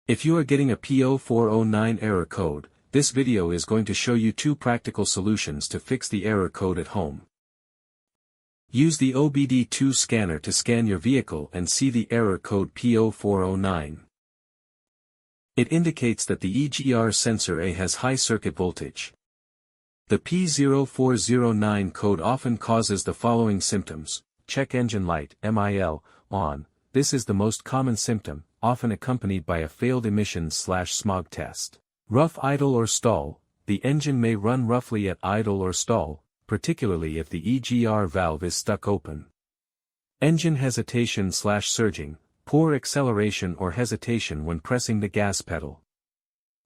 If you are getting a P0409 error code, this video is going to show you two practical solutions to fix the error code at home. Use the OBD2 scanner to scan your vehicle and see the error code P0409. It indicates that the EGR sensor A has high circuit voltage. The P0409 code often causes the following symptoms: check engine light (MIL) on. This is the most common symptom, often accompanied by a failed emissions/smog test. Rough idle or stall. The engine may run roughly at idle or stall, particularly if the EGR valve is stuck open. Engine hesitation/surging. Poor acceleration or hesitation when pressing the gas pedal.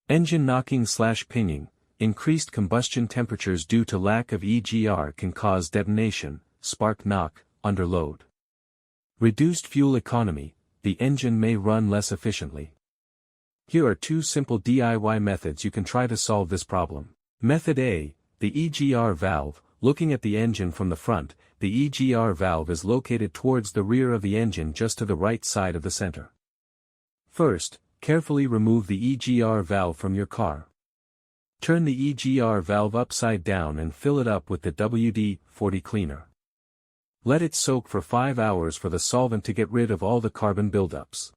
Engine knocking/pinging. Increased combustion temperatures due to lack of EGR can cause detonation, spark knock, under load. Reduced fuel economy. The engine may run less efficiently. Here are two simple DIY methods you can try to solve this problem. Method A, the EGR valve. Looking at the engine from the front, the EGR valve is located towards the rear of the engine just to the right side of the center. First, carefully remove the EGR valve from your car. Turn the EGR valve upside down and fill it up with the WD-40 cleaner. Let it soak for 5 hours for the solvent to get rid of all the carbon buildups.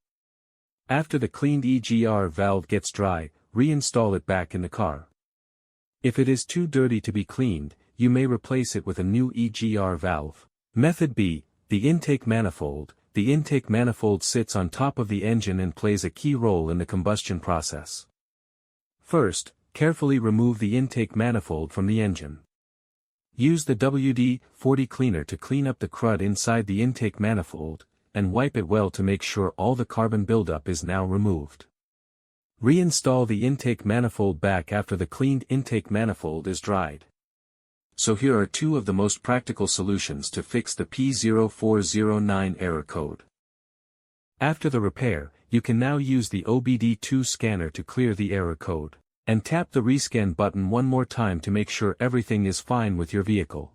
After the cleaned EGR valve gets dry, reinstall it back in the car. If it is too dirty to be cleaned, you may replace it with a new EGR valve. Method B, the intake manifold. The intake manifold sits on top of the engine and plays a key role in the combustion process. First, carefully remove the intake manifold from the engine. Use the WD-40 cleaner to clean up the crud inside the intake manifold, and wipe it well to make sure all the carbon buildup is now removed. Reinstall the intake manifold back after the cleaned intake manifold is dried. So here are two of the most practical solutions to fix the P0409 error code. After the repair, you can now use the OBD2 scanner to clear the error code, and tap the rescan button one more time to make sure everything is fine with your vehicle.